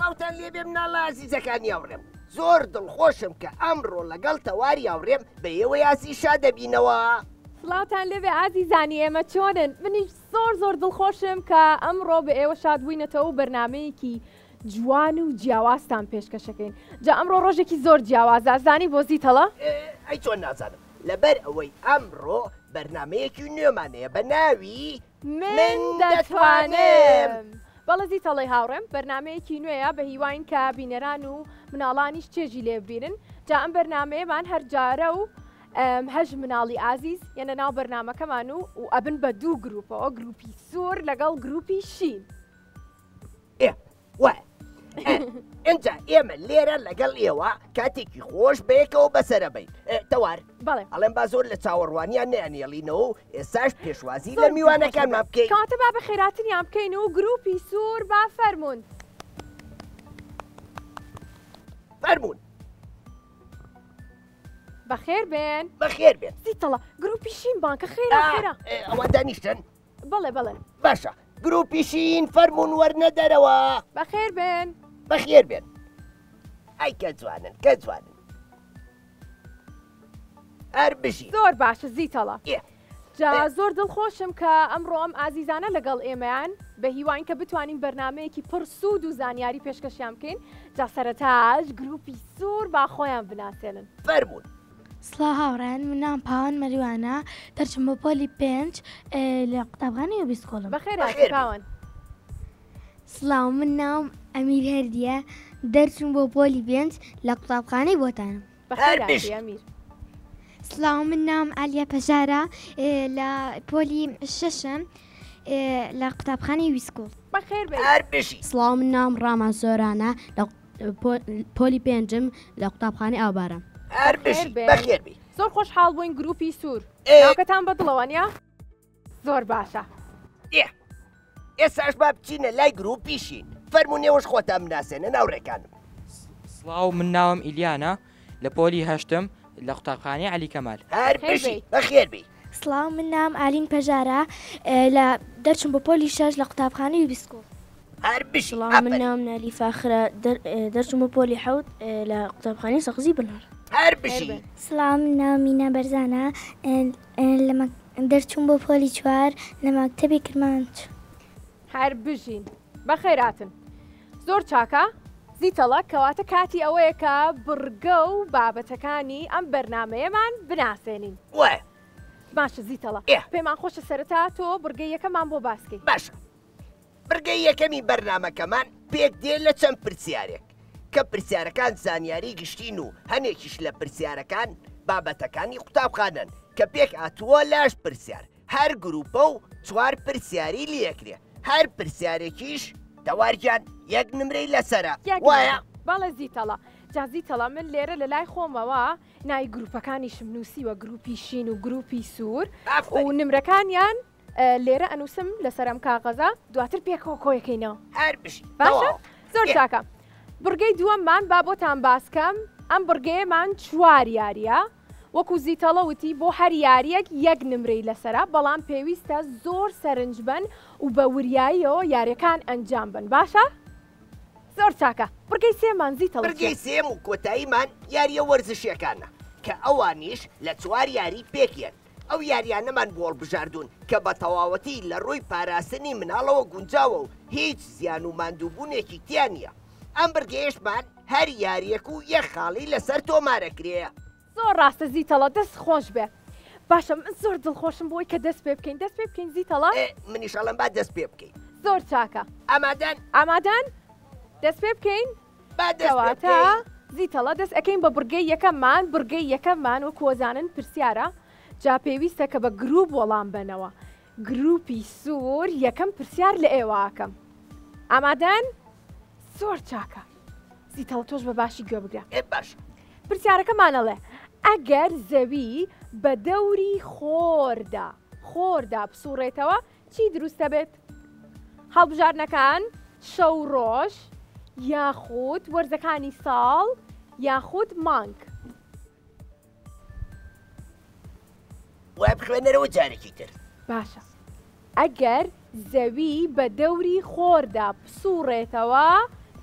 سڵاوتان لێبێ مناڵە عەزیزەکانی هاوڕێم زۆر دڵخۆشم کە ئەمڕۆ لەگەڵ تەواری هاوڕێم بە ئێوە یاسی شا دەبینەوە. سڵاوتان لێبێ ئازیزانی ئێمە چۆنن؟ منیش زۆر دڵخۆشم کە ئەمڕۆ بە ئێوە شاد بووینەتەوە و بەرنامەیەکی جوان و جیاوازتان پێشکەشەکەین. جا ئەمڕۆ ڕۆژێکی زۆر جیاوازە زانی بۆ زیتەڵە؟ ئەی چۆن نازانم لەبەر ئەوەی ئەمڕۆ بەرنمەیەکی نوێمانەیە بە ناوی من دەتوانم. بەڵە زیتەڵی هاوڕێم بەرنمەیەکی نوێیە بە هیواین کە بینەران و مناڵانیش چێژی لێببیرن. جا ئەم بەرنمەیەمان هەرجارە و هەژ مناڵی ئازیز یەنە ناو بەرنمەکەمان و ئەبن بە دوو گروپەوە گروپی سوور لەگەڵ گروپی شین. ئەجا ئێمە لێرە لەگەڵ ئێوە کاتێکی خۆش بەیەکەوە بەسەرەبین. تەوار بەڵێ ئەڵێن با زۆر لە چاوەڕوانیان نێنێڵینەوە و ئێساش پێشوازی لە میوانەکانمان بکەین. کاتە با بە خێراتنیان بکەین و گروپی سوور با فەرمونون. فەرمونون. بەخێر بێن بەخێر بێن. زیتەڵە گروپی شین بانکە خێرا ئەوە دانیشتن. بەڵێ باشە گروپی شین فەرمونون وەرنە دەرەوە. بەخێر بێن. بەخێر بێن. ئەی کە جوانن کە جوانن. هەر بژی زۆر باشە زیتەڵە. جا زۆر دڵخۆشم کە ئەمڕۆ ئەم ئازیزانە لەگەڵ ئێمەیان بە هیواین کە بتوانین بەرنمەیەکی پڕ سوود و زانیاری پێشکەشیان بکەین. جا سەرەتاش گروپی سوور با خۆیان بناسێنن. فەرمونون. سڵاو هاوڕێن منام پاوان مەریوانە دەرچم بۆ پۆلی 5 لە قوتابخانەی بیسکۆڵم. بەخێر پاوان. سڵاو من ناوم ئەمیر هەردیە دەرچم بۆ پۆلی 5 لە قوتابخانەی بۆتانم. بەخێر ئەمیر. سڵاو من ناوم ئالیا پەژارە لە پۆلی 6م لە قوتابخانەی ویسکۆڵ. بەخێر بێ. هەر بژی. سڵاو من ناوم ڕامان زۆرانە لە پۆلی 5م لە قوتابخانەی ئاوبارە. هەر بژی بەخێر بی. زۆر خۆشحاڵ بووین گروپی سوور. ناوکەتان بەدڵەوەنیا؟ زۆر باشە. ئێساش با بچینە لای گروپی شین. فەرمونێوەش خۆتان بناسێنە ناوڕێکانم. سڵاو من ناوم ئیلیانە لە پۆلی 8م لە قوتابخانەی عەلی کەمال. هەر بژی بەخێر بی. سڵاو من نام ئالین پەژارە لە دەرچم بۆ پۆلی 6 لە قوتابخانەی بیسکۆڵ. هەر بژی. سڵاو من ناوم نالی فاخرە دەرچم بۆ پۆلی 7 لە قوتابخانەی سەغزی بنەر. هەر بژی. سڵاو من ناوم مینا بەرزانە دەرچوم بۆ پۆلی 4 لە مەکتەبی کرمانچ. هەر بژین بەخێراتن. زۆر چاکە زیتەڵە کەواتە کاتی ئەوەیە کە بڕگە و بابەتەکانی ئەم بەرنمەیەمان بناسێنین. وایە باشە زیتەڵە پێمان خۆشە سەرەتا تۆ بڕگەی یەکەمان بۆ باسکەی. باشە بڕگەی یەکەمی بەرنمەکەمان پێک دێ لە چەند پرسیارێک کە پرسیارەکان زانیاری گشتین و هەنێکیش لە پرسیارەکان بابەتەکانی قوتابخانەن کە پێک ئاتووە لاش پرسیار هەر گروپە و 4 پرسیاری لەکرێ هەر پرسیارێکیش تەوارجان یەک نمرەی لەسرە وایە. بەڵێ زیتەڵە جا زیتەڵە من لێرە لە لای خۆمەوە نای گروپەکانیشم نووسیوە گروپی شین و گروپی سوور و نمرەکانیان لێرە ئەنووسم لەسەرم کاغەزە دواتر پێکەوە کۆیەکەینەوە. هەر بشی باشە زۆر چاکە. بڕگەی دووەممان با بۆتان باسکەم ئەم بڕگەیەمان 4 یاریە وەکو زیتەڵە وتی بۆ هەر یاریەک یەک نمرەی لەسرە بەڵام پێویستە زۆر سەرنج بن و بە وریاییەوە یاریەکان ئەنجام بن. باشە؟ زۆر چاکە. بڕگەی سێمان زیتەڵە. بڕگەی سێم و کۆتاییمان یاریە وەرزشیەکانە کە ئەوانیش لە 4 یاری پێکێن. ئەو یاریانەمان بۆڵ بژاردون کە بە تەواوەتی لە ڕووی پاراستنی مناڵەوە گونجاوە و هیچ زیان و ماندووبوونێکی تیان نییە. ئەم بڕگەیشمان هەر یاریەک و یەک خاڵی لەسەر تۆمارەکرێە. زۆر ڕاستە زیتەڵە دەست خۆش بێ. باشە من زۆر دڵخۆشم بۆی کە دەست پێ بکەین. دەست پێ بکەین زیتەڵە؟ منیشەڵم با دەست پێ بکەین. زۆر چاکە. ئامادەن دەست پێ بکەین؟ بادەواتە زیتەڵە دەست ئەەکەین بە بڕگەی بڕگەی یەکەممان و کۆزانن پرسیارە جا پێویستە کە بە گروپ وەڵام بنەوە. گروپی سوور یەکەم پرسیار لە ئێوەکەم. ئامادەن؟ زۆر چاکە. زیتەڵە تۆش بە باشی گوێ بگرە. باش. پرسیارەکەمانەڵێ ئەگەر زەوی بە دەوری خۆردا بسوڕێتەوە چی دروستە بێت؟ هەڵبژارنەکان شەو ڕۆژ یاخود وەرزەکانی ساڵ یاخود مانگ. وای بخوێنەرەوە جارێکی تر. باشە. ئەگەر زەوی بە دەوری خۆردا بسوڕێتەوە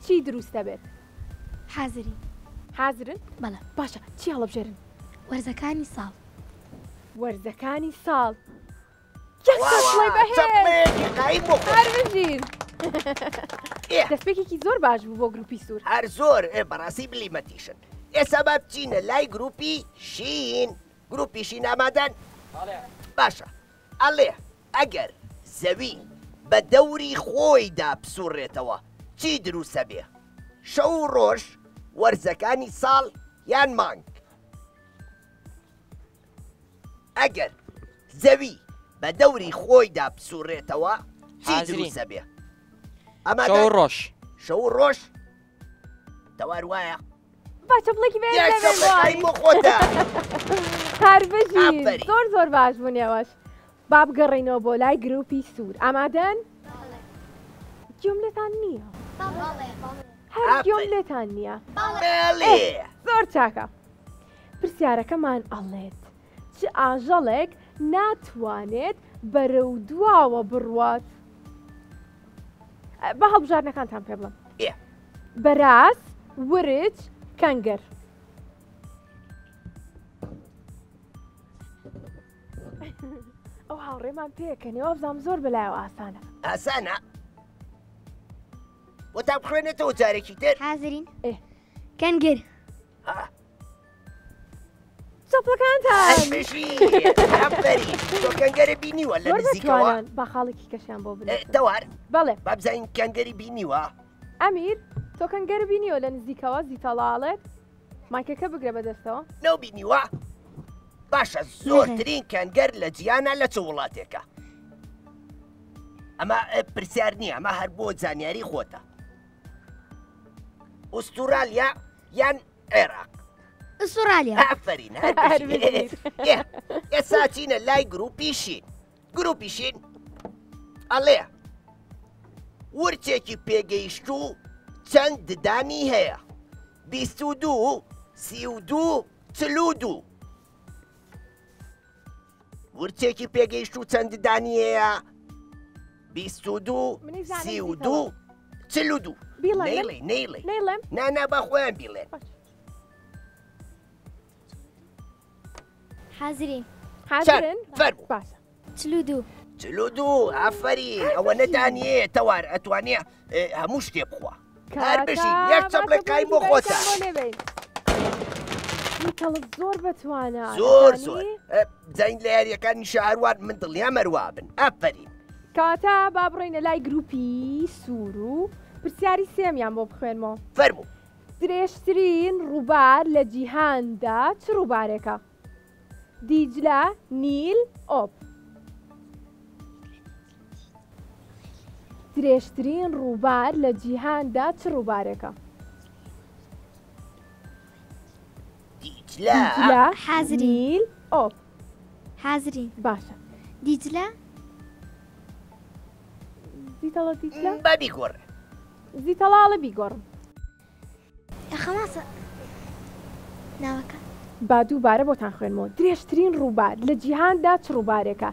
چی دروستە بێت؟ حازری حازرن؟ بەڵێ باشە چی هەڵەبژێرن؟ وەرزەکانی ساڵ وەرزەکانی ساڵ یەکسڵی بەهێز چەپڵێکی قایم بخۆ هەربژین دەستپێکێکی زۆر باش بوو بۆ گروپی سوور هەر زۆر بەڕاستی بلیمەتیشن ئێستا با بچینە لای گروپی شین گروپی شین ئامادەن باشە ئەڵێ ئەگەر زەوی بە دەوری خۆیدا بسوڕێتەوە چی دروستە بێ شەو و ڕۆژ وەرزەکانی ساڵ یان مانگ ئەگەر زەوی بە دەوری خۆیدا بسوڕێتەوە چی دروستە بێ شەو ڕۆژ شەو ڕۆژ دەوار وایە باچە بڵێکی بێ بۆ خۆتە هەربژین ئافرین. زۆر زۆر باش بوونیەوەش با بگەڕێنەوە بۆ لای گروپی سوور ئامادەن؟ جملتان نییە هەر ئافرین. جملتان نییە بەڵێ زۆر چاکە پرسیارەکەمان ئەڵێت چ ئاژەڵێک ناتوانێت بەرەو دواوە بڕوات بە هەڵبژارنەکانتان پێ بڵم ئێ بەراز ورچ کەنگەر ئەو هاوڕێمان پێکەنەوە بزانام زۆر بەلایەوە ئاسانە ئاسانە بۆ تا بخوێنێتەوە جارێکی تر حازرین ئێ کەنگەر چەپڵەکانتان بشی ئەفەری تۆ کەنگەرە بینیوە لە زۆر نزیکەوە دەتوانن با خاڵێکی کەشیان بۆ بنێت دەوار بەڵێ با بزانین کەنگەری بینیوە ئەمیر تۆ کەنگەر بینیەوە لە نزیکەوە زیتەڵاڵێت مایکەکە بگرە بەدەستەوە نەو بینیوە باشە زۆرترین کەنگەر لە جیانە لە چ وڵاتێکە ئەمە پرسیار نییە ئەمە هەر بۆ زانیاری خۆتە ئوستورالیا یان عێراق ئوسترالیا ئافرین ئێستا چینە لای گروپی شین گروپی شین ئەڵێ ورچێکی پێگەیشت و چەند ددانی هەیە 22 32 42 ورچێکی پێگەیشت و چەند ددانی هەیە 22 32 42 نەیڵێ نەیڵێ نەیڵێم نانا بە خۆیان بیڵێن حازرین حازرن فەرموو. باشە 42 42 ئافرین ئەوە نەدانیێ تەوار ئەتوانێ هەموو شتێ بخوا هەر بژین یەک چەپڵێک قایم بۆ خۆتە میکەڵت زۆر بەتوانە زۆر زۆر بزین لە یاریەکانی شاروان من دڵیا مەروابن ئەفرین کاتە با بڕۆینە لای گروپی سوور و پرسیاری سێمیان بۆ بخوێنمەوە فەرموو درێژترین ڕووبار لە جیهاندا چ ڕووبارێکە؟ دیجلە، نیل، ئۆب. درێژترین ڕووبار لە جیهاندا چ ڕووبارێکە؟ دیجلە، حازرین نیل، ئۆب. حازرین باشە دیجلە زیتەڵە دیجلە؟ بە بیگۆڕێ زیتەڵاڵە بیگۆڕم خەماسە ناوەکە با دووبارە بۆتان خوێنمەوە درێژترین ڕووبار لە جیهاندا چ ڕووبارێکە؟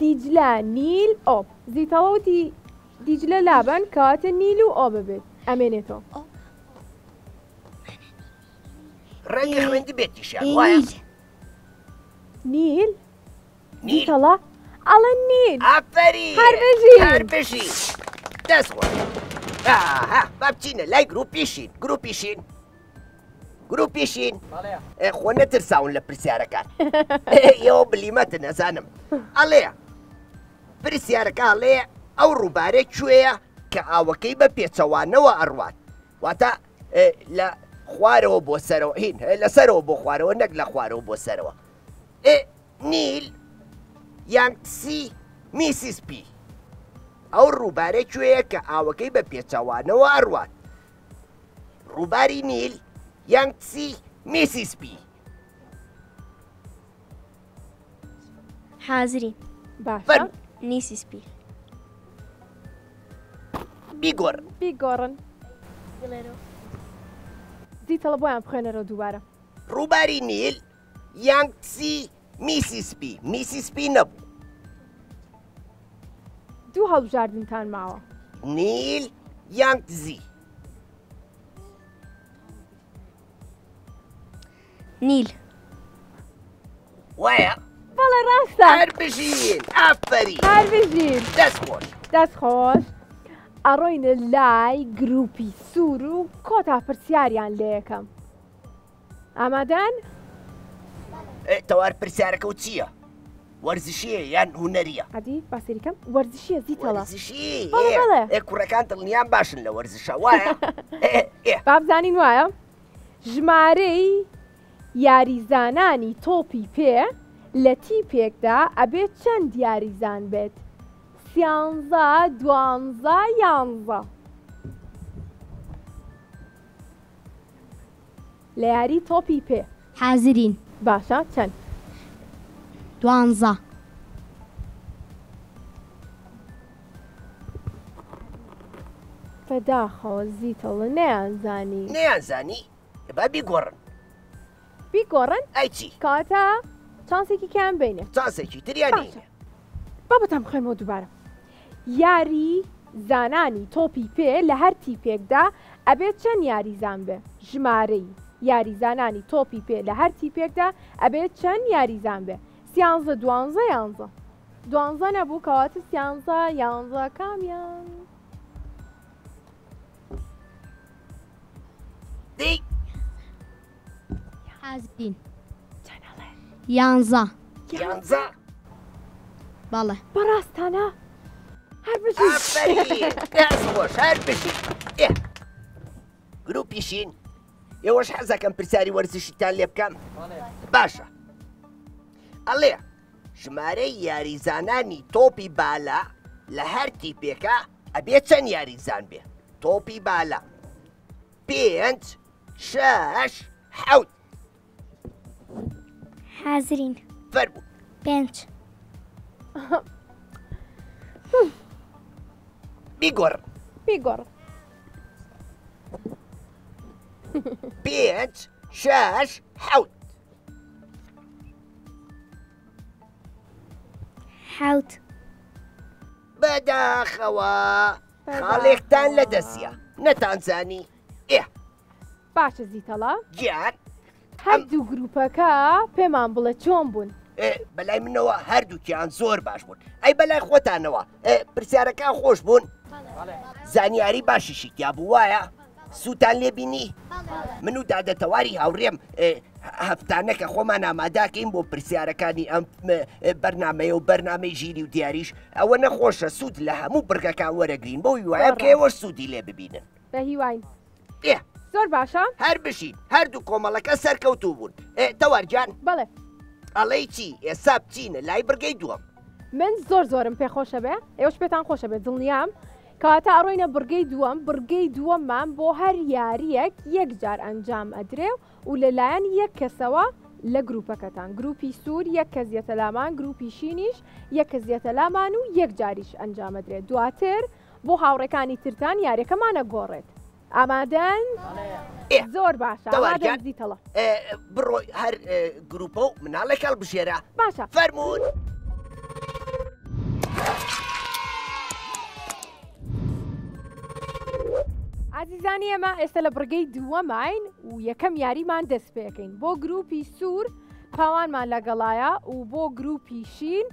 دیجلە، نیل، ئۆب. زیتەڵەوتی دیجلە لابن کەواتە نیل و ئۆ ببێت ئەمێنێتەوە ڕەنگە خوێندی بێتیشیان وایە نیل نیل زیتەڵە ئەڵە نیل ئافرین هەربژین. هەربژین دەست خۆ با بچینە لای گروپیشین گروپیشین گروپیشین خۆ نەترساون لە پرسیارەکان ئێوە بلیمەتە نەزانم ئەڵێ پرسیارەکە ئەڵێ ئەو ڕووبارێک کوێیە کە ئاوەکەی بە پێچەوانەوە ئەڕوات واتە لە خوارەوە بۆ سەرەوە هین لەسەرەوە بۆ خوارەوە نەک لە خوارەوە بۆ سەرەوە نیل یانگسی میسیسپی ئەو ڕووبارێک کوێیە کە ئاوەکەی بە پێچەوانەوە ئەڕوات ڕووباری نیل یانگسی میسیسپی حازرین باشە نیسیسپی بیگۆڕن بیگۆڕن زیتەڵە بۆیان بخوێنەرەوە دووبارە ڕووباری نیل یانگسی میسیسپی میسیسپی نەبوو دوو هەڵبژاردنتان ماوە نیل یانگزی نیل وایە بەڵێ ڕاستە هەر بژین ئافەری هەر بژین دەست خۆش دەست خۆش ئەڕۆینە لای گروپی سوور و کۆتا پرسیاریان لێ یەکەم ئامادەن؟ تەوار پرسیارەکە و چییە؟ وەرزشیە یان هوەریە؟ عادی باسەریکەم وەرزشیە زیتەڵە وەرزشی بەڵێ کوڕەکان دڵنیان باشن لە وەرزشە وایە بابزانین وایە ژمارەی یاریزانانی تۆپی پێ لە تیپێکدا ئەبێت چەند یاریزان بێت؟ 13 12 11 لە یاری تۆپی پێ حازرین باشە چەند؟ 12 بەداخەوە زیتەڵە نەیانزانی نەیانزانی با بیگۆڕن بیگۆڕن ئەی چی کاتە چانسێکی کیان بینێ چاسێکی تریانی بابەتان بخوێمەوە دووبارە یاری زانانی تۆپی پێ لە هەر تیپێکدا ئەبێت چەند یاریزان بێ ژمارەی یاریزانانی تۆپی پێ لە هەر تیپێکدا ئەبێت چەند یاریزان بێ 13 12 11 12 نەبوو کەواتە 13 11 کامیان دی حازرین چەنەڵێ 11 یانزە بەڵێ بەڕاستانە هەر بژین ئافەرین دەست خۆش هەر بژین گروپیشین ئێوەش حەزەکەم پرسیاری وەرزشیتان لێ بکەم باشە ئەڵێ ژمارەی یاریزانانی تۆپی بالا لە هەر تیپێکە ئەبێت چەند یاریزان بێ تۆپی بالا 5 6 7 حازرین فەرموو 5 بیگۆڕ بیگۆڕ 5 6 7 حوت بەداخەوە خاڵێکتان لە دەستە نەتانزانی باشە زیتەڵە گیان هەردوو گروپەکە پێمان بڵێ چۆن بوون بەلای منەوە هەردووکیان زۆر باش بوون ئەی بەلای خۆتانەوە پرسیارەکان خۆش بوون زانیاری باشیشی تیا بوو وایە سووتان لێبینی من و دادەتەواری هاوڕێم هەفتانەکە خۆمان ئاماداکەین بۆ پرسیارەکانی ئەم بەرنمەیە و بەرنامەی ژیری و دیاریش ئەوە نەخۆشە سوود لە هەموو بڕگەکان وەرەگرین بۆی وایە کە ئێوە سوودی لێ ببینن بە هیواین زۆر باشە هەر بشین هەردوو کۆمەڵەکە سەرکەوتوو بوون تەوارجان بەڵێ ئەڵەی چی ئێستا بچینە لای بڕگەی دووەم من زۆرم پێخۆشە بێ ئێوەش پێتان خۆشە بێت دڵنیام کاتە ئەڕۆینە بڕگەی دووەممان بۆ هەر یاریەک یەکجار ئەنجام ئەدرێ و لەلایەن یەک کەسەوە لە گروپەکەتان گروپی سوور یەک کەس زیەتەلامان گروپی شینیش یەک کەس زیەتەلامان و یەک جاریش ئەنجام ئەدرێت دواتر بۆ هاوڕێکانی ترتان یاریەکەمانە گۆڕێت ئامادەن زۆر باشە ئامادەن زیتەڵە بڕۆ هەر گروپە و مناڵێک هەڵبژێرە باشە فەرموون عزیزانی ئێمە ئێستا لە بڕگەی دووەماین و یەکەم یاریمان دەست پێەکەین بۆ گروپی سوور پاوانمان لەگەڵایە و بۆ گروپی شین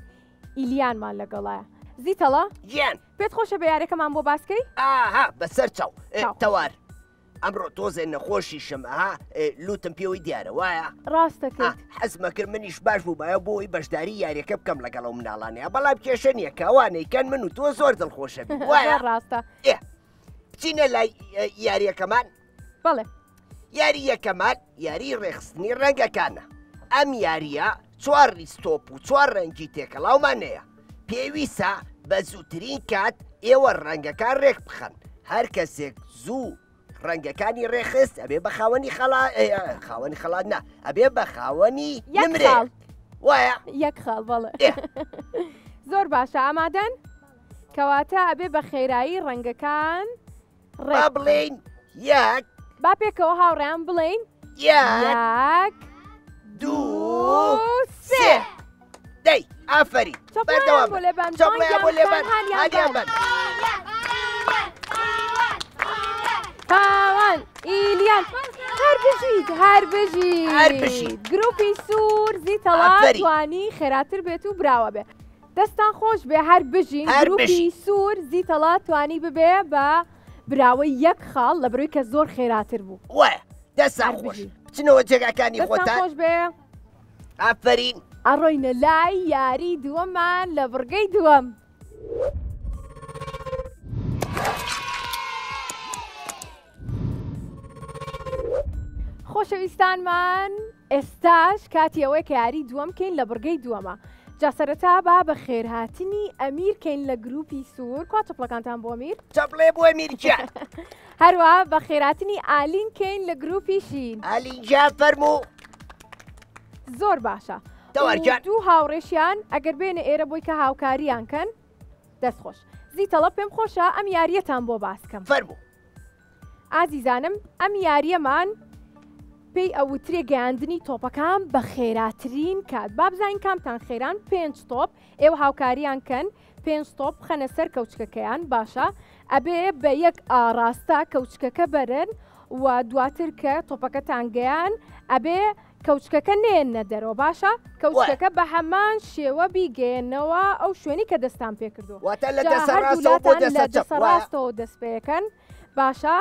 ئیلیانمان لەگەڵایە زیتەڵە گیان پێت خۆشە بە یاریەکەمان بۆ باسکەی ئاها بەسەر چاو تەوار ئەمڕۆ تۆزێ نەخۆشیشم ئەها لوتم پێوەی دیارە وایە ڕاستەکەیت حەزمە کرد منیش باش بوو بایە بۆی بەشداری یاریەکە بکەم لەگەڵەوە مناڵانەیە بەڵام کێشە نییە کەوانەیکەن من و تۆ زۆر دڵخۆشە بی وایە ڕاستە بچینە لای یاریەکەمان بەڵێ یاری یەکەمان یاری ڕێخستنی ڕەنگەکانە ئەم یاریە 4 ریستۆپ و 4 ڕەنگی تێکەڵاومانەیە پێویستە بە زووترین کات ئێوە ڕەنگەکان ڕێک بخەن هەر کەسێک زوو ڕەنگەکانی ڕێخست ئەبێ بە خاوەنی خاوەنی خەڵات نا ئەبێ بە خاوەنی نمرێ وایە یەک خاڵ بەڵێ زۆر باشە ئامادەن کەواتە ئەبێ بە خێرایی ڕەنگەکان با بڵێین یەک با پێکەوە هاوڕێیان بڵێین یەک دوو سێ دەی ئافەری بەردەوام بۆ لێبان هانیان بن پاوان ئیلیان هەر هەربژیت گروپی سوور زیتەڵا توانی خێراتر بێت و براوە بێ دەستان خۆش بێ هەر بژین گروپی سوور زیتەڵا توانی ببێ بە براوەی یەک خاڵ لە بەرەوەی کە زۆر خێراتر بوو وایە دەستان خۆش بچنەوە جێگاکانی خۆتان خۆش بێ ئافرین ئەڕۆینە لای یاری دووەممان لە بڕگەی دووەم خۆشەویستانمان ئێستاش کاتی ئەوەی کە یاری دووەم کەین لە بڕگەی دووەمە جا سەرەتا با بە خێرهاتنی ئەمیر کەین لە گروپی سوور کوا چەپڵەکانتان بۆ ئەمیر چەپڵێ بۆ ئەمیرجان هەروە بە خێراتنی ئالین کەین لە گروپی شین ئالینجان فەرموو زۆر باشە تەوەرجان دوو هاوڕێشیان ئەگەر بێنە ئێرە بۆی کە هاوکاریان کەن دەستخۆش زیتەڵە پێم خۆشە ئەم یاریەتان بۆ باسکەم فەرموو ئازیزانم ئەم یاریەمان پێی ئەوترێ گەیاندنی تۆپەکان بە خێراترین کات با بزانین کامتان خێران 5 تۆپ ئێوە هاوکاریان کەن 5 تۆپ خەنە سەر کەوچکەکەیان باشە ئەبێ بە یەک ئاڕاستە کەوچکەکە بەرن و دواتر کە تۆپەکەتان گەیان ئەبێ کەوچکەکە نێنە دەرەوە باشە کەوچکەکە بە هەمان شێوە بیگەێنەوە ئەو شوێنی کە دەستان پێکردووە واتە لە دەسەڕاستەوە دەست پێەکەن باشە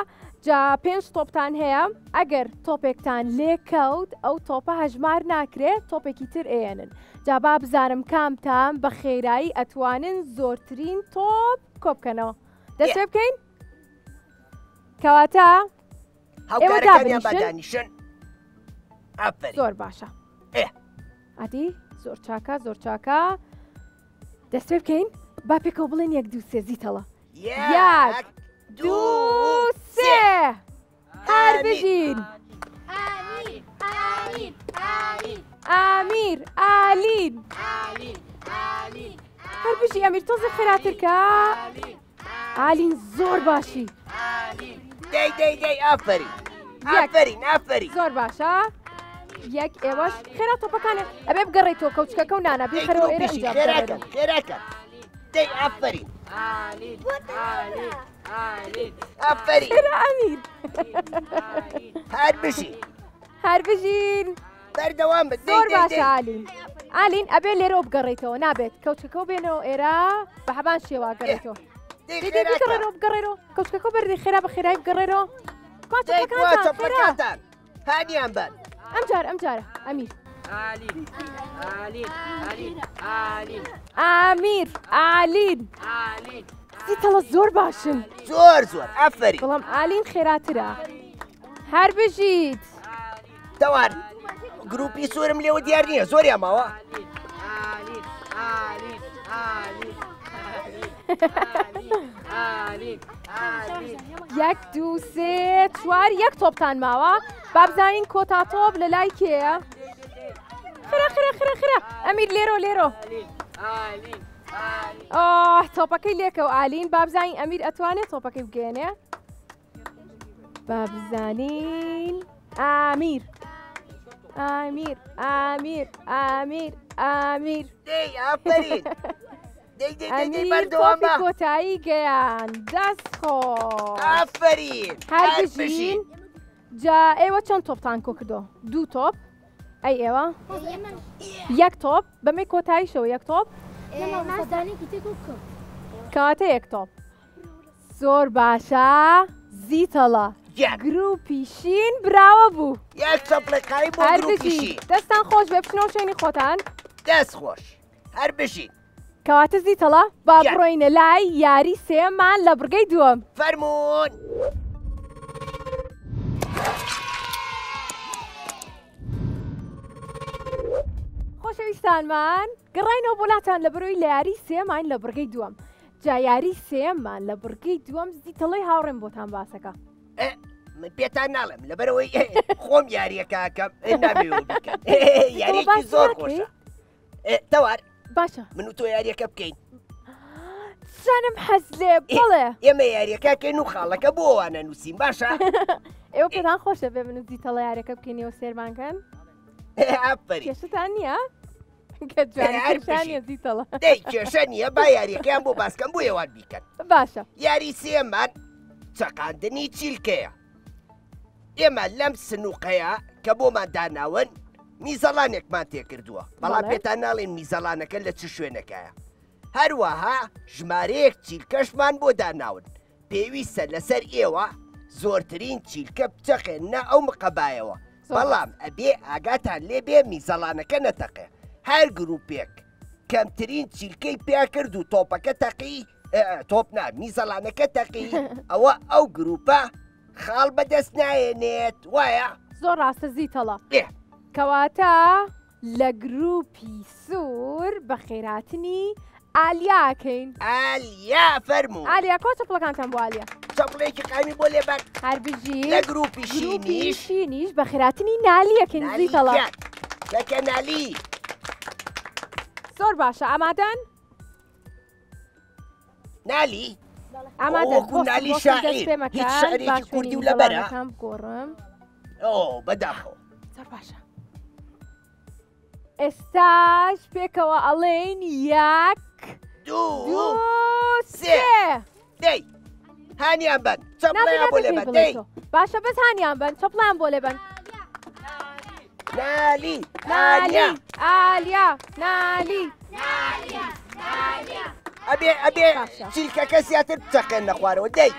جا 5 تۆپتان هەیە ئەگەر تۆپێکتان لێکەوت ئەو تۆپە هەژمار ناکرێت تۆپێکی تر ئێنن جا با بزانم کامتان بە خێرایی ئەتوانن زۆرترین تۆپ کۆبکەنەوە دەست پێ بکەین کەواتە هاوکارەکانیان بەدانیشن زۆر باشە ئادی زۆر چاکە زۆر چاکە دەست پێ بکەین با پێکەوە بڵێن یەک دوو سێ زیتەڵە یەک دوو سێ هەر بژین ئامیر ئالین هەر بژی ئەمیر تۆزە خێراترکە ئالین زۆر باشی دەی ئافرین زۆر باشە یەک ئێوەش خێرا تۆپەکانە ئەبێ بگەڕێیتەوە کەوچکەکە و نانە بێخەرەوە ئێرە ئەنجام خێراکە دەی ئافرین ئافرین ئەمیر هەر بژین بەردەوام بە زۆر باشە ئالین ئەبێ لێرەوە بگەڕێیتەوە نابێت کەوچکەکە بێنەوە ئێرە بە هەمان شێوا گەڕێتەوە بگەڕێرەوە بگەڕێرەوە کەوچکەکە بەردی خێرا بە خێرایی بگەڕێرەوە چەپڵەکانتان هانیان بن ئەم جارە ئەمیر ئالین زیتەڵە زۆر باشن زۆر ئافرین بەڵام ئالین خێراترە هەر بژیت دەوار گروپی سوورم لێوە دیار نییە زۆریان ماوە یەک دوو سێ چوار یەک تۆپتان ماوە با بزانین کۆتا تۆپ لە لای کێیە خرا ئەمیر لێرۆ تۆپەکەی لێکەوە ئالین با بزانین ئەمیر ئەتوانێت تۆپەکەی بگەێنێ با بزانین ئامیر دەی ئافرین ئەمیر تۆپی کۆتایی گەیان دەست خۆ ئافرین هەر بژین جا ئێوە چەند تۆپتان کۆ کردۆ دوو تۆپ ئەی ئێوە یەک تۆپ بەمەی کۆتاییشەوە یەک تۆپ کەواتە یەک تۆپ زۆر باشە زیتەڵە گروپی شین براوە بوو یەک چەپڵەکانی بۆ گروپی شین دەستان خۆش بێ بچنەوە شوێنی خۆتان دەست خۆش هەر بژین کەواتە زیتەڵە با بڕۆینە لای یاری سێمان لە بڕگەی دووەم فەرموون خۆشەویستانمان گەڕاینەوە بۆلاتان لە بەرۆی لە یاری سێمان لە بڕگەی دووەم جا یاری سێمان لە بڕگەی دووەم زیتەڵەی هاوڕێم بۆتان باسەکە من پێتان ناڵێم لەبەرەوەی خۆم یاریەکەکەم نامێوە بکەم یاریێکی زۆر خۆشە تەوار باشە من و تۆ یاریەکە بکەین زانم حەز لێ بڵێ ئێمە یاریەکەکەین و خاڵەکە بۆ ئەوانە نووسین باشە ئێوە پێتان خۆشە بێ من و زیتەڵە یاریەکە بکەینەوە سێرمانکەن ئافرین کێشتان نییە کە جوانیە زیتەڵە دەی کێشە نییە با یاریەکەیان بۆ باسکەم بۆ ئێوان بیکەن باشە یاری سێمان چەقاندنی چیلکەیە ئێمە لەم سنووقەیە کە بۆمان داناون میزەڵانێکمان تێکردووە بەڵام پێتان ناڵێن میزەڵانەکە لە چ شوێنەکەیە هەروەها ژمارەیەک چیلکەشمان بۆ داناون پێویستە لەسەر ئێوە زۆرترین چیلکە بچەقێنە ئەو مقەبایەوە بەڵام ئەبێ ئاگاتان لێبێ میزەڵانەکە نەتەقێ هەر گروپێک کەمترین چیلکەی پیا کرد و تۆپەکە تەقی تۆپ میزەڵانەکە تەقی ئەوە ئەو گروپە خاڵ بەدەست نایێنێت وایە زۆر ڕاستە زیتەڵە کەواتە لە گروپی سوور بە خێراتنی ئالیاکەین ئالیا فەرموو ئالیا کۆ چەپڵەکانتان بۆ ئالیا چەپڵێکی قامی بۆ لێبەر هەربژی لە گروپی شینیش بە خێراتنی نالیەکەین زیتەڵە یەکە نالی زۆر باشە ئامادەن نالی ئامادەن نالی شاعیر هیچ شعرێکی کوردی و لەبەرە گۆڕم ئۆ بەداخەوە زۆر باشە ئێستاش پێکەوە ئەڵێن یەک دوو سێ دەی هانیان بن چەپڵیان بۆ لێبەن دەی باشە بەس هانیان بن چەپڵیان بۆ لێبن نالی ئالیا نالی ئەبێ چیلکەکە زیاتر بچەقێنە خوارەوە دەی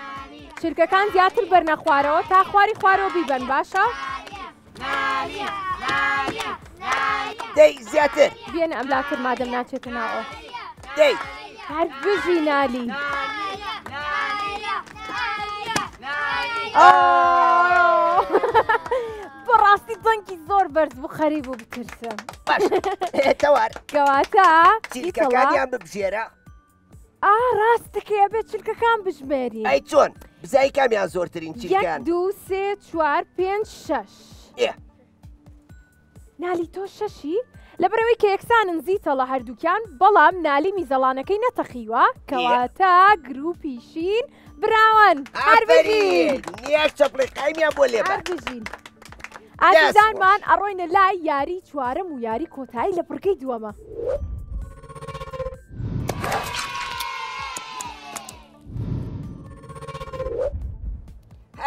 چرکەکان زیاتر بەرنە خوارەوە تا خواری خوارەوە بیبن باشە دەی زیاتر بێنە ئەم لاتر مادەم ناچێتە ناوە دەی هەر بژی نالی بەڕاستی دەنگی زۆر بەرز بوو خەریب بوو بترسم باش تەوار کەواتە چیلکەکانیان ببژێرە ڕاستەکەی ئەبێت چرکەکان بژمێری ئەی چۆن بزای کامیان زۆرترین چیلکان 1 2 3 4 5 6 نالی تۆ شەشی لەبەرەوەی کە یەکسانن زیتەڵە هەردووکیان بەڵام نالی میزەڵانەکەی نەتەقیوە کەواتە گروپیشین براون هەربژین نیاک چەپڵی قایمیان بۆ لێبەر هەربژین ئازیزانمان ئەڕۆینە لای یاری چوارم و یاری کۆتایی لە پڕکەی دووەمە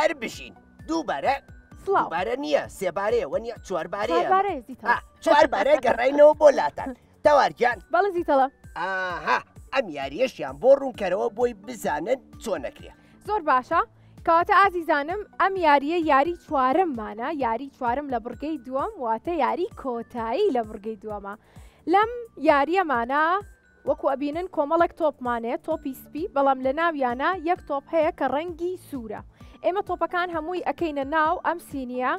هەربژین دووبارە دووبارە نییە سێبارەیەوە نیە چواربارەیە چواربارەیە گەڕێینەوە بۆ لاتان تەوارگیان بەڵە زیتەڵە ئاها ئەم یاریەشیان بۆ ڕوونکەرەوە بۆی بزانن چۆنەکرێ زۆر باشە کەواتە ئازیزانم ئەم یاریە یاری چوارممانە یاری چوارم لە بڕگەی دووەم واتە یاری کۆتایی لە بڕگەی دووەمە لەم یاریەمانە وەکو ئەبینن کۆمەڵێک تۆپمانێت تۆپی سپی بەڵام لە ناویانە یەک تۆپ هەیە کە ڕەنگی سوورە ئێمە تۆپەکان هەمووی ئەەکەینە ناو ئەم سینیە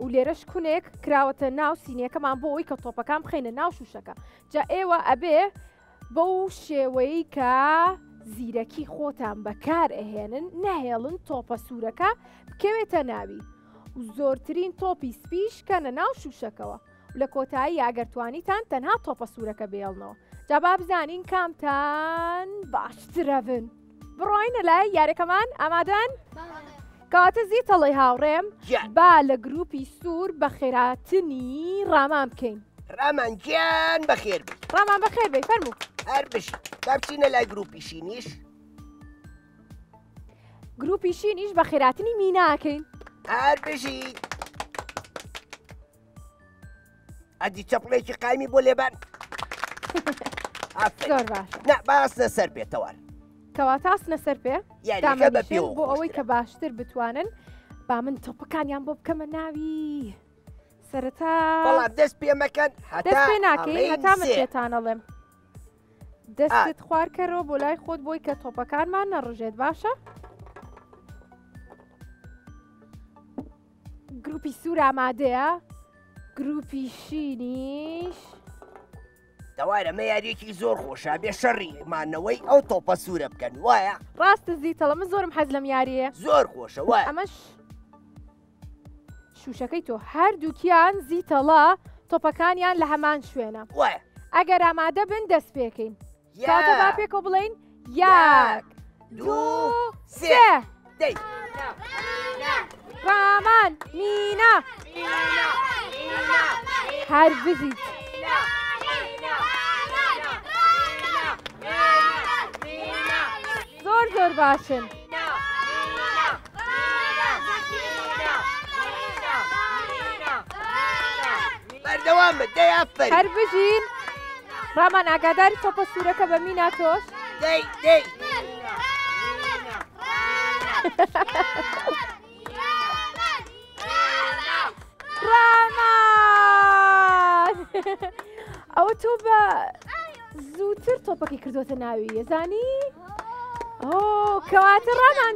و لێرەش کونێک کراوەتە ناو سینیەکەمان بۆ ئەوی کە تۆپەکان بخێنە ناو شوشەکە جا ئێوە ئەبێ بەو شێوەی کە زیرەکی خۆتان بەکار ئەهێنن نەهێڵن تۆپە سوورەکە بکەوێتە ناوی و زۆرترین تۆپی سپیش کەنە ناو شوشەکەەوە لە کۆتایی ئاگەرتوانیتان تەنها تۆپە سوورەکە بێڵنەوە جا با بزانین کامتان باشترە بن بڕۆینە لای یاریەکەمان ئامادەن؟ کەواتە زیتەڵی هاوڕێم با لە گروپی سوور بە خێراتنی ڕامان بکەین ڕامانگیان بەخێر بێت ڕامان بەخێر بێ فەرموو هەر بشین با بچینە لای گروپی شینیش گروپی شینیش بە خێراتنی میناکەین هەر بژین ئەدی چەپڵێکی قایمی بۆ لێبان زۆر باشە نە باسنە سەر بێتەوە کەواتە ئاسنە سەر پێ بۆ ئەوەی کە باشتر بتوانن با من تۆپەکانیان بۆ بکەمە ناوی سەرەتا بەڵام دەست پێ مەکەن دەست پێ ناکەین هەتا من پێتانەڵێم دەستت خوارکەرەوە بۆ لای خۆت بۆی کە تۆپەکانمان نەڕژێت باشە گروپی سوور ئامادەیە گروپی شینیش دەوارە مە یاریەکی زۆر خۆشە بێ شەڕیمانەوەی ئەو تۆپە سوورە بکەن وایە ڕاستە زیتەڵە من زۆرم حەز لەم یاریە زۆر خۆشە وایە ئەمەش شوشەکەی تۆ هەردووکیان زیتەڵە تۆپەکانیان لە هەمان شوێنە وایە ئەگەر ئامادە بن دەست پێکەین کاتە با پێکەوە بڵین یەک دوو سێ دەی ڕامان مینا هەر بزیت زۆر باشن بەردەوامە دەی ئافرین هەر بژین ڕامان ئاگاداری تۆپە سوورەکە بە مینا تۆش دەی دەی ڕامان ئەوە تۆ بە زووتر تۆپەکەی کردوتە ناوی ێزانی؟ ئۆ کەواتە ڕامان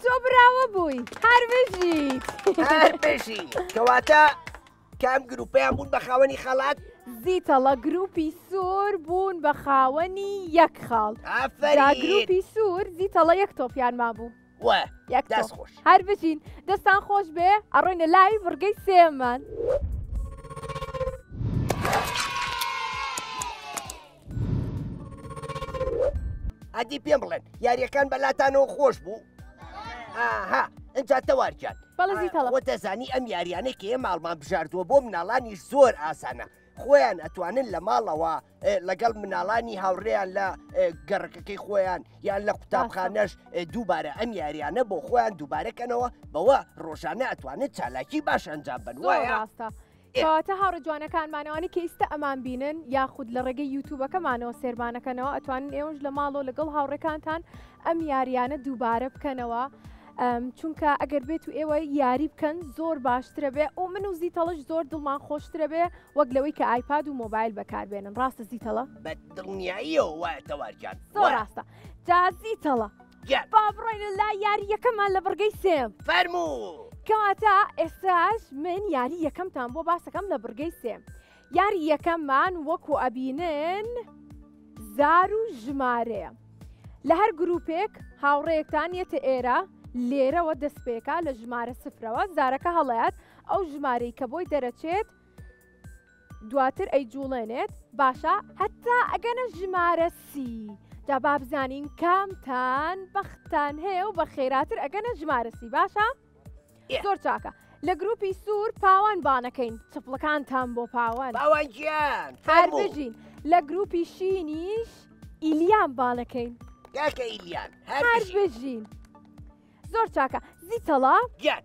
تۆ براوە بووی هەر بژیت هەر بژی کەواتە کام گروپیان بوون بە خاوەنی خەڵات زیتەڵە گروپی سوور بوون بە خاوەنی یەک خاڵ جا ئافرین گروپی سوور زیتەڵە یەک تۆپیان مابوو وە یەک دەست تۆپ خۆش هەر بژین دەستان خۆش بێ ئەڕۆینە لای بڕگەی سێمان ئەدی پێم بڵێن یاریەکان بەلاتانەوە خۆش بوو ئاها ئەجا تەوارجان بەڵێ زیتەڵە وە دەزانی ئەم یاریانە کە ماڵمان بژاردووە بۆ مناڵانیش زۆر ئاسانە خۆیان ئەتوانن لە ماڵەوە لەگەڵ مناڵانی هاوڕێیان لە گەڕەکەکەی خۆیان یان لە قوتابخانەش دووبارە ئەم یاریانە بۆ خۆیان دووبارەکەنەوە بەوە ڕۆژانە ئەتوانێت چالاکی باش ئەنجام بن زۆر وایە ڕاستە کەواتە هاوڕە جوانەکانمانەوەی کە ئیستا ئەمان بینن یاخود لە ڕێگەی یوتوبەکەمانەوە سێرمانەکەنەوە ئەتوانن ئێوەش لە ماڵەوە لەگەڵ هاوڕێکانتان ئەم یاریانە دووبارە بکەنەوە چونکە ئەگەر بێت و ئێوە یاری بکەن زۆر باشترە بێ و من و زیتەڵش زۆر دڵمان خۆشترە بێ وەک لەوەی کە ئایپاد و مۆبایل بەکاربێنن ڕاستە زیتەڵە بە دڵنیاییەوە وایە تەوارجان زۆر ڕاستە جا زیتەڵە گیان با بڕۆینە لای یاری یەکەمان لە بڕگەی سێم فەرموو کەواتە ئێستاش من یاری یەکەمتان بۆ باسەکەم لە بڕگەی سێم یاری یەکەممان وەکو ئەبینن زار و ژمارەیە لە هەر گروپێک هاوڕێیەکتان یەتە ئێرە لێرەوە دەستپێکە لە ژمارە سفرەوە زارەکە هەڵەیەت ئەو ژمارەی کە بۆی دەرەچێت دواتر ئەی جوڵێنێت باشە هەتا ئەگەنە ژمارە سی جا با بزانین کامتان بەختان هەیە و بە خێراتر ئەگەنە ژمارە سی باشە؟ زۆر چاکە لە گروپی سوور پاوان بانەکەین چپڵەکانتان بۆ پاوان باوانگیان هەر بژین لە گروپی شینیش ئیلیان بانەکەین کاکە ئیلیان هەر هەر بژی بژین زۆر چاکە زیتەڵە گیان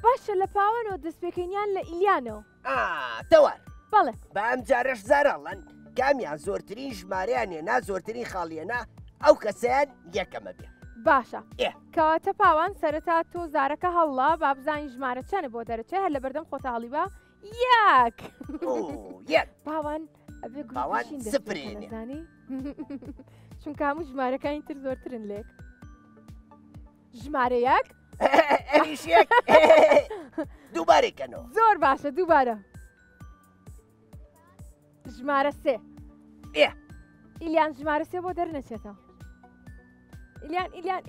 باشە لە پاوانەوە دەستپێکەینیان لە ئیلیانەوە تەوار بەڵێ بە ئەم جارەش زارەڵەن کامیان زۆرترین ژمارەیان هێنا زۆرترین خاڵیێنا ئەو کەسیان یەکەمە بێ باشە ئێ کەواتە پاوان سەرەتا تۆ زارەکە هەڵڵا با بزانین ژمارە چەنە بۆ دەرەچێت هەر لە بەردەم خۆتاڵی بە یەک یەک پاوان ئەبێ پاوان گروپی شین سفرێنێ. دەستپێکەنەزانی چونکە هەموو ژمارەکانی تر زۆرترن لێک ژمارە یەک ئەریش یەک دووبارێکەنەوە زۆر باشە دووبارە ژمارە سێ ئێ ئیلیان ژمارە سێ بۆ دەرنەچێتەوە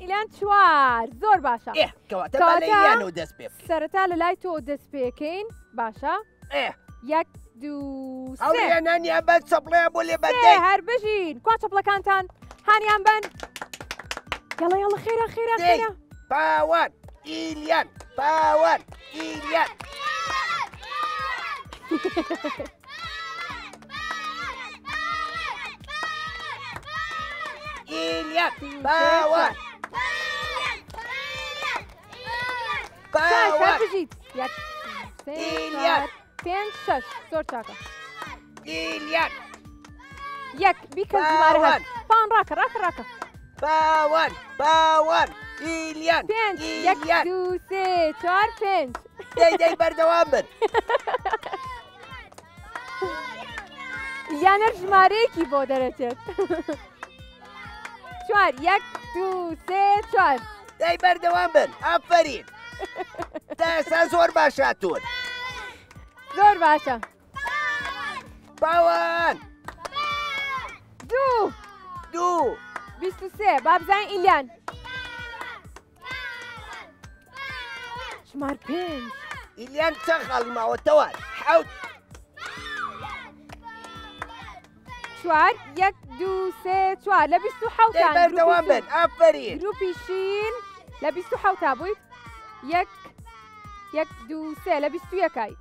ئیلیان چوار زۆر باشە ئێ کەواتە با لە ئیلیانەوە دەست پێ بکەین. سەرەتا لە لای تۆ دەست پێکەین باشە ئێ یەک دوو سێ ئەوریانانیان بە چەپڵیان بۆ لێ سێ بەردەی هەر بژین کوا چەپڵەکانتان هانیان بن یاڵە یاڵە خێرا خێرا دەی خێرا پاوان ئیلیان پاوان ئیلیان ئیلیان پاوان هەر پاوان بژیت یەک سێ ئیلیان. چوار پێنج شەش زۆر چاکە ئیلیان یەک بیکە ژمارە هەر پان ڕاکە ڕاکە پاوان پاوان ئیلیان پێنج یەک ئیلیان دوو سێ چوار پێنج دەی بەردەوام بن یانەر ژمارەیەکی بۆ دەرەچێت چوار یەک دوو سێ چوار دەی بەردەوام بن ئافرین تا ئێستا زۆر باشاتون زۆر باشە پاوان دوو دوو بیست و سێ با بزانین ئیلیان ژمار پێنج ئیلیان چەند خاڵی ماوەتەوە حەوت چوار یەک دوو سێ چوار لە بیست و دەی حەوتان بەردەوام بن ئافرین گروپی شین لە بیست و حەوتا بوویت یەک دوو سێ لە بیست و یەکای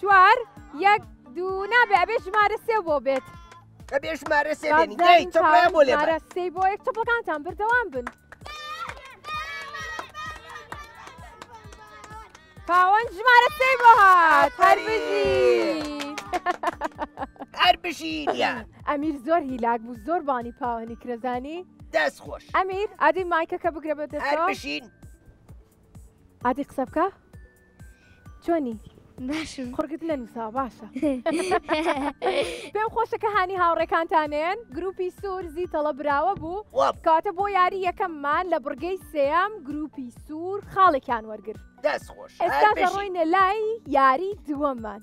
چوار یەک دوو نابێ ئەبێ ژمارە سێ بۆ بێت ئەبێ ژمارە سێبێنی دەی چەپڵیان بۆ لێ بە ژمارە سێ بۆ یەک چەپڵەکانتان بردەوام بن پاوەند ژمارە سێ بۆ هات هەر بژیت هەر بشین یان ئەمیر زۆر هیلاک بوو زۆر بانی پاوەنی کرەزانی دەست خۆش ئەمیر ئادی مایکەکە بگرە هەر بەدەستەوە بشین ئادی قسە بکە چۆنی باشم خۆرگت لە نووسا باشە پێم خۆشە کە هانی هاوڕێکانتانێن گروپی سوور زیتەڵە براوە بوو وەپ کاتە بۆ یاری یەکەممان لە بڕگەی سێام گروپی سوور خاڵێکیان وەرگرت دەست خۆش ئێستا دەڕۆینە لای یاری دووەممان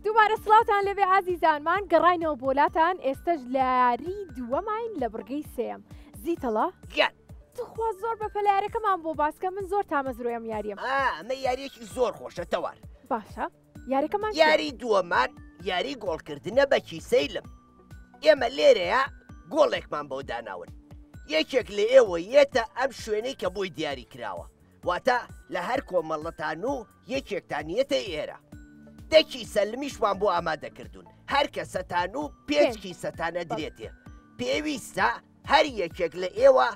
دووبارە سڵاوتان لەبێ ئازیزانمان گەڕاینەوە بۆلاتان ئێستش لە یاری دووەماین لە بڕگەی سێم زیتەڵە گیان تخوا زۆر بە پەلارەکەمان بۆ باسکە من زۆر تامەزرۆیم یاریەم ئەمە یاریەکی زۆر خۆشە تەوار باشە یاریەکەمان یاری دووەمان یاری گۆڵکردنە بە کیسەیلم ئێمە لێرەیە گۆڵێکمان بۆ داناون یەکێک لە ئێوە یێتە ئەم شوێنەی کە بۆی دیاری کراوە واتە لە هەر کۆمەڵەتان و یەکێکتان یێتە ئێرە دەکی سەلمیشمان بۆ ئامادەکردوون هەر کەسەتان و پێنج کیسەتانە درێتێ پێویستە هەر یەکێک لە ئێوە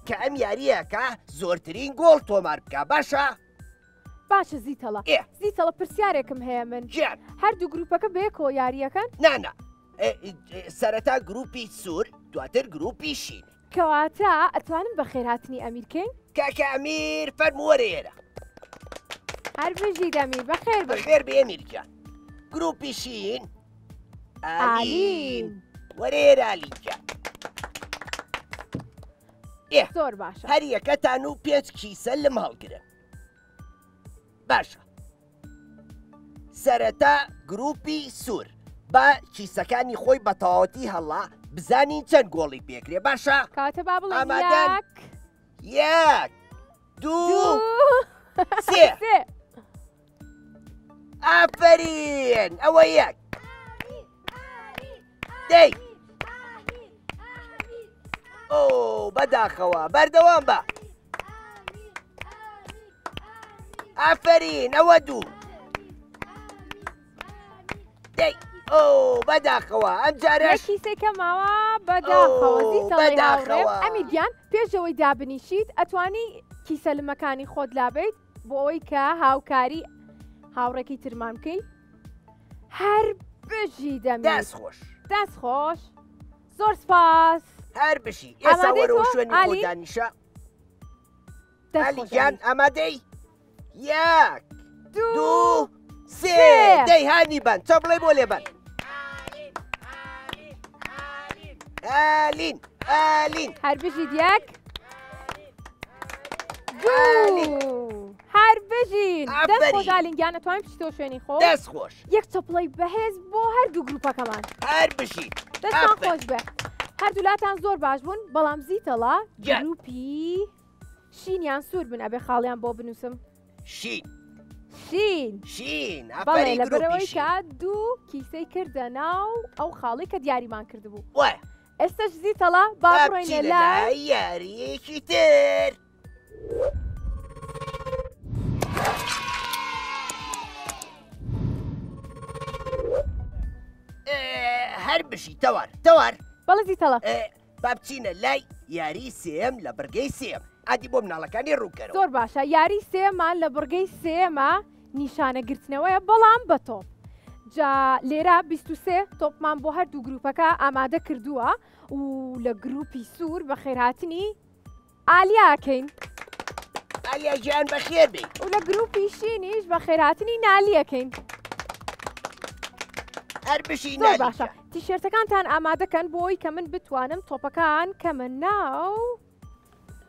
کە ئەم یاریەکە زۆرترین گۆڵ تۆمار بکە باشە؟ باشە زیتەڵە زیتەڵە پرسیارێکم هەیە من گیان هەردوو گروپەکە بەیەکۆ یاریەکەن نانا سەرەتا گروپی سوور دواتر گروپی شین کەواتە ئەتوانم بە خێرهاتنی ئەمیرکەین کاکە ئەمیر فەرمووەرە ئێرە هەر بژی دەمیر بەخێر بێ بەخێر بێ ئەمیرکە گروپی شین ئالین وەرێرە ئالینکە زۆر باشە هەر یەکەتان و پێنج کیسە لەم هەڵگرن باشە سەرەتا گروپی سوور با کیسەکانی خۆی بە تەواوەتی هەڵا بزانین چەند گۆڵی پێکرێ باشە کاتە با بڵێن ئامادەن؟ یەک یەک دوو سێ ئافرین ئەوە یەک دەی ئۆ بەداخەوە بەردەوام بە ئافرین ئەوە دوو دەی ئۆ بەداخەوە ئەم جارەش کیسێکە ماوە بەداخەوە زیتەڵی بەداخەوە. هاوڕێم ئەمیدیان پێشەوەی دابنیشیت ئەتوانی کیسە لەمەکانی خۆت لابیت بۆ ئەوی کە هاوکاری هاوڕێکی ترمان بکەی هەر بژی دەمی دەست خۆش دەست خۆش زۆر سپاس هەر بشی ئێستا ئامادەی وەرەوە تۆ؟ شوێنی ئالی؟ خۆدانیشە دەست ئالی خۆش گیان ئامادەی یەک دوو دوو سێ سێ. دەی هانی بن چۆ بڵێ بۆ لێ بن ئالین ئالین هەر بژید یەک ئالین دوو هەر بژین دەست ئافرین. خۆش ئالینگیان ئەتوانین پشتەوە شوێنی خۆ دەست خۆش یەک چەپڵەی بەهێز بۆ هەردوو گروپەکەمان هەر بشی دەستان ئافرین. خۆش بێ هەردوولاتان زۆر باش بوون بەڵام زیتەڵا گیان. گروپی شینیان سوور بن ئەبێ خاڵیان بۆ بنووسم شین شین شین بەڵێ ئافرین گروپی لەبەرەوەی شین کە دوو کیسەی کردە ناو ئەو خاڵی کە دیاریمان کردبوو وایە ئێستش زیتەڵا با بابچینە بڕۆینە لای لای یاریەکی تر هەر بشی تەوار تەوار بەڵە زیتەڵا با بچینە لای یاری سێم لە بەرگەی سێم ئادی بۆ مناڵەکانی ڕووکەرەوە زۆر باشە یاری سێمان لە بڕگەی سێمە نیشانەگرتنەوەیە بەڵام بە تۆپ جا لێرە 23 تۆپمان بۆ هەردوو گروپەکە ئامادە کردووە و لە گروپی سوور بە خێرهاتنی ئالیاکەین ئالیا گیان بەخێر بێ و لە گروپی شینیش بە خێرهاتنی نالیەکەین هەر بشی زۆر باشە تیشێرتەکانتان ئامادەکەن بۆی کە من بتوانم تۆپەکان کەمە ناو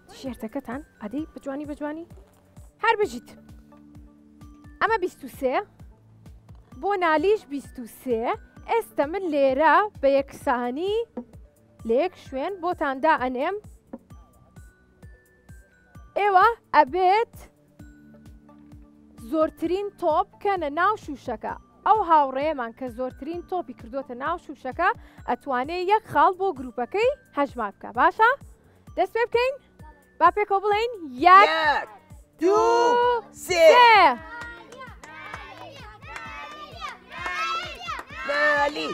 تیشێرتەکەتان ئەدەی بجوانی بجوانی هەر بژیت ئەمە 23 بۆ نالیش 23 ئێستا من لێرە بە یەکسانی لە یەک شوێن بۆتاندا ئەنێم ئێوە ئەبێت زۆرترین تۆپ کەنە ناو شوشەکە ئەو هاوڕێمان کە زۆرترین تۆپی کردوتە ناو شوشەکە ئەتوانێت یەک خاڵ بۆ گروپەکەی هەژمار بکە باشە دەست پێ بکەین با پێکەوە بڵێین یەک یەک دوو سێ سێ نالی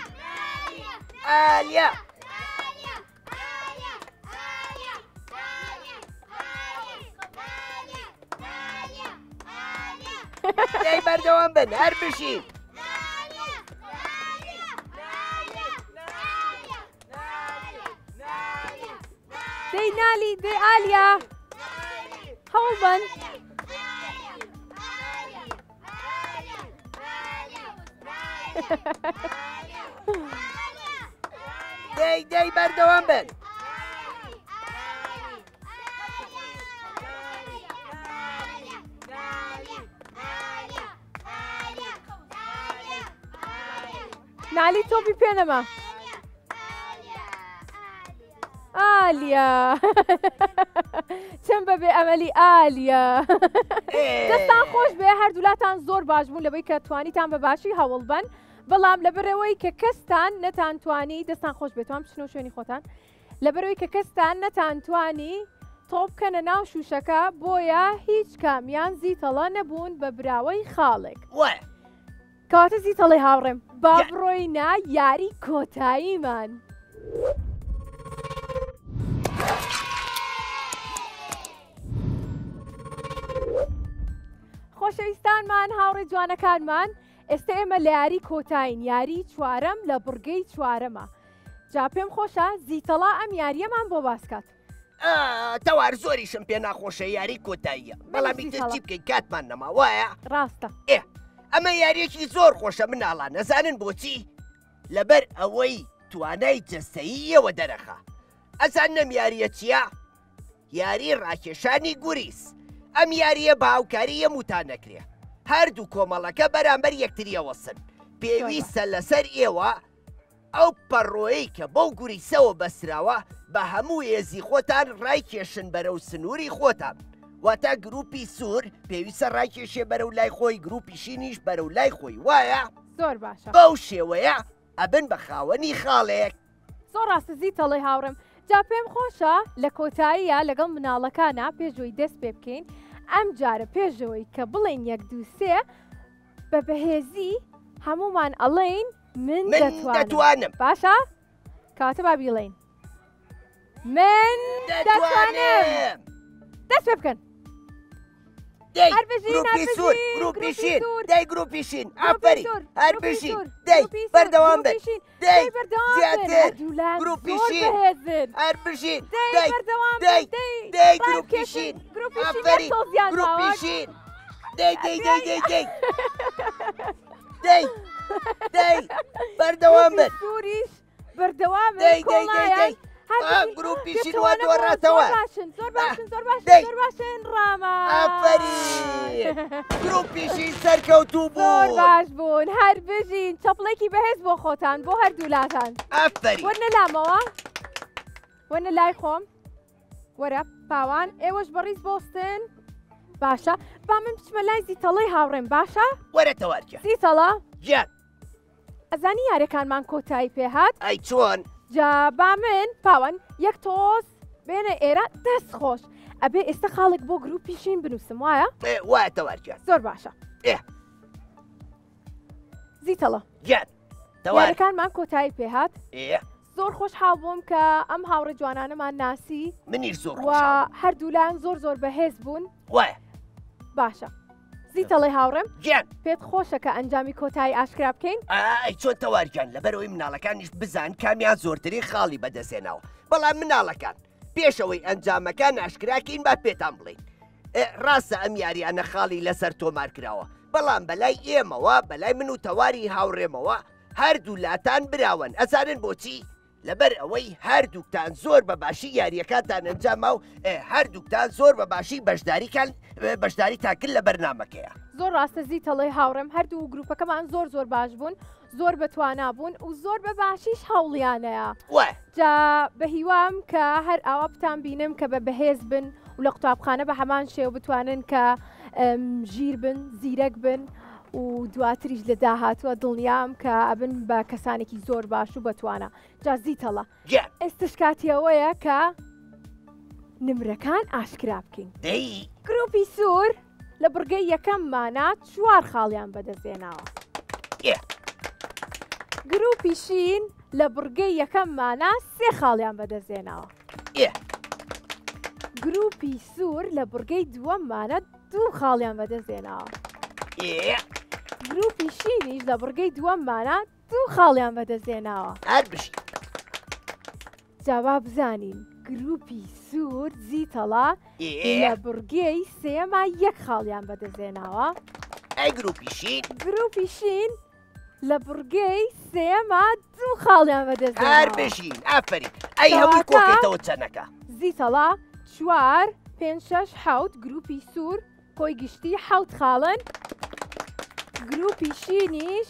ئالیا دەی بەردەوام بن هەر بشین دەی نالی دەی ئالیا هەوڵ بن دەی بەردەوام بن نالی تۆپی پێ نەما ئالیا چەند بەبێ ئەمەلی ئالیا دەستان خۆش بێ هەردوولاتان زۆر باش بوون لەبەی کە توانیتان بە باشی هەوڵ بن بەڵام لەبەرەوەی کە کەستان نەتانتوانی دەستان خۆش بێتوان بچنەوە شوێنی خۆتان لەبەرەوەی کە کەستان نەتانتوانی تۆ بکەنە ناو شوشەکە بۆیە هیچ کامیان زیتەڵە نەبوون بە براوەی خاڵێک وایە کەواتە زیتەڵی هاوڕێم با بڕۆینە یاری کۆتاییمان خۆشەویستانمان هاوڕێ جوانەکانمان ئێستا ئێمە لە یاری کۆتاین یاری چوارەم لە بورگەی چوارەمە جا پێم خۆشە زیتەڵا ئەم یاریەمان بۆ باسکات تەوار زۆریشم پێ ناخۆشە یاری کۆتاییە بەڵامی تەرچی بکەین کاتمان نەما وایە ڕاستە ئەمە یاریەکی زۆر خۆشە مناڵان نەزانن بۆچی لەبەر ئەوەی توانای جەستەییەوە دەرەخە ئەزان نەم یاریە چییە؟ یاری ڕاکێشانی گوریس ئەم یاریە بە هاوکاری هەمووتان نەکرێ هەردوو کۆمەڵەکە بەرامبەر یەکتریەوەسن پێویستە لەسەر ئێوە ئەو پەڕۆیی کە بەو گوریسەوە بەسراوە بە هەموو هێزی خۆتان ڕایکێشن بەرەو سنووری خۆتان واتە گروپی سوور پێویستە ڕایکێشێ بەرەو لای خۆی گروپی شینیش بەرەو لای خۆی وایە زۆر باشە بەو شێوەیە ئەبن بە خاوەنی خاڵێک زۆر ڕاستە زیتەڵی هاوڕێم جا پێم خۆشە لە کۆتاییە لەگەڵ مناڵەکانە پێشەوەی دەست پێ بکەین ئەم جارە پێشەوەی کە بڵێن یەک دوو سێ بە بەهێزی هەمومان ئەڵێین من دەتوانم باشە کاتە با بیڵێین من دەتوانم دەست پێ بکەن گروپی سوور گروپی شین دەی گروپی شین ئافەری هەر بشین دەی بەردەوام بن دەی زیاتر گروپی شین هەر بشین دەی گروپی شین ئافەری گروپی شین دەی بەردەوام بن سووریش بەردەوام گروپی شین وا دۆڕاتەوە زۆر باشن ڕاما ئافەری گروپی شین سەرکەوتوو بوو زۆر باش بوون هەر بژین چەپڵێکی بەهێز بۆ خۆتان بۆ هەردوولاتان ئافەری وەرنە لامەوە وەرنە لای خۆم وەرە پاوان ئێوەش بەڕیز بۆستن باشە با من بچمە لای زیتەڵەی هاوڕێم باشە وەرە تەوارکە زیتەڵە گیان ئەزانی یاریەکانمان کۆتایی پێهات ئەی چۆن جا با من پاوان یەک تۆز بێنە ئێرە دەست خۆش ئەبێ ئێستا خاڵێک بۆ گروپیشین بنووسم وایە وایە تەوارکە زۆر باشە زیتەڵە گیان یاریەکانمان کۆتایی پێهات زۆر خۆشحاڵ بووم کە ئەم هاوڕێ جوانانەمان ناسی منیش زۆر و هەردوولان زۆر بەهێز بوون وایە باشە زیتەڵی هاوڕێم گیان پێت خۆشە کە ئەنجامی کۆتایی ئاشکرا بکەین ئەی چۆن تەوارگیان لەبەرەوەی مناڵەکانیش بزان کامیان زۆرتری خاڵی بەدەستێنەوە بەڵام مناڵەکان پێشەوەی ئەنجامەکان ئاشکراکەین با پێتان بڵین ڕاستە ئەم یاریانە خاڵی لەسەر تۆمار کراوە بەڵام بەلای ئێمەوە بەلای من و تەواری هاوڕێمەوە هەردوو لاتان براون ئەزانن بۆچی لەبەر ئەوەی هەردووکتان زۆر بە باشی یاریەکانتان ئەنجامە و هەردووکتان زۆر بە باشی بەشداری تاکرد لە بەرنامەکەیە زۆر ڕاستە زیتەڵی هاوڕێم هەردوو گروپەکەمان زۆر باش بوون زۆر بەتوانا بوون و زۆر بە باشیش هەوڵیانەیە جا بە هیوام کە هەر ئاوا بتان بینم کە بە بەهێز بن و لە قوتابخانە بە هەمان شێو بتوانن کە ژیر بن زیرەک بن و دواتریش لە داهاتوە دڵنیام کە ئەبن بە کەسانێکی زۆر باش و بەتوانە جا زیتەڵە ئێستش کاتیەوەیە کە نمرەکان ئاشکرا بکەین گروپی سوور لە بڕگەی یەکەممانە 4 خاڵیان بەدەستێناوە گروپی شین لە بڕگەی یەکەممانە 3 خاڵیان بەدەستێناوە گروپی سوور لە بڕگەی دووەممانە 2 خاڵیان بەدەستێناوە گروپی شینیش لە بڕگەی دووەممانە 2 خاڵیان بەدەستێناوە. هەر بشین. جاوا بزانین گروپی سوور جیتەڵا لە بڕگەی سێما 1 خاڵیان بەدەستێناوە. ئەی گروپی شین. گروپی شین لە بڕگەی سێما 2 خاڵیان هەر بەدەستێناوە. بشین ئافرین. ئەی هەمووی کۆکێتەوە چەنەکە. زیتەڵا 4 5 6 7 گروپی سوور کۆی گشتی 7 خاڵن. گروپی شینیش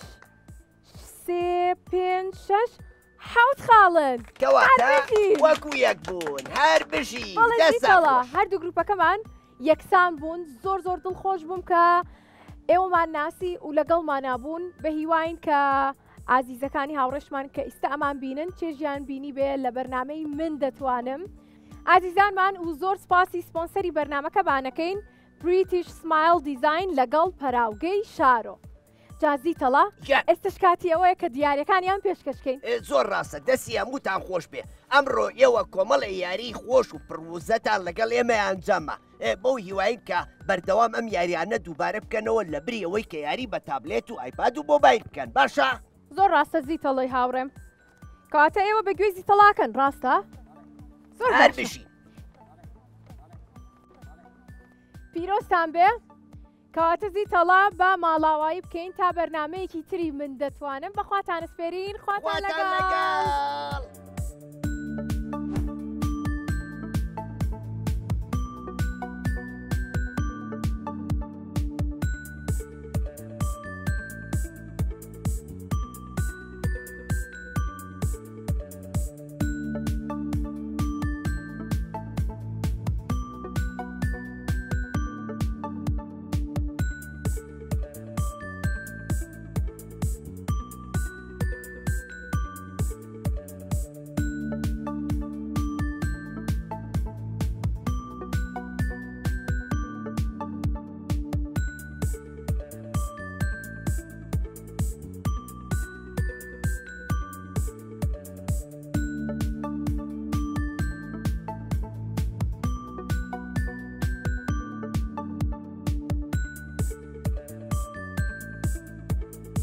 3 5 6 7 خاڵن. کەواتە بشین. وەکو یەک بوون. هەر بشین. بەڵێ دەستان زیتەڵا خۆش. هەردوو گروپەکەمان یەکسان بوون. زۆر زۆر دڵخۆش بووم کە ئێوەمان ناسی و لەگەڵمانە بوون بە هیواین کە ئازیزەکانی هاوڕێشمان کە ئێستا ئەمان بینن چێژیان بینی بێ لە بەرنامەی من دەتوانم. ئازیزانمان و زۆر سپاسی سپۆنسەری بەرنامەکەبانەکەین بریتیش سمایل دیزاین لەگەڵ پەراوگەی شارۆ. جازیتەڵا ئێستش کاتی ئەوەیە کە دیارەکانیان پێشکەشکەین. زۆر ڕاستە دەستی هەمووتان خۆش بێ. ئەمڕۆ ئێوە کۆمەڵی یاری خۆش و پڕوزەتان لەگەڵ ئێمە ئەنجامە. بەو هیواین کە بەردەوام ئەم یاریانە دووبارە بکەنەوە لە بری ئەوەی کە یاری بە تابلێت و ئایپاد و مۆبایل بکەن. باشە؟ زۆر ڕاستە زیتەڵی هاوڕێم. کاتە ئێوە بەگوێ زیتەڵاکەن ڕاستە؟ زۆر هەر بشین. پیرۆستان بێ کەواتە زیتەڵا بە ماڵاوایی بکەین تا بەرنمەیەکی تری من دەتوانم بەخواتان سپێرین خواتان لەگەڵ.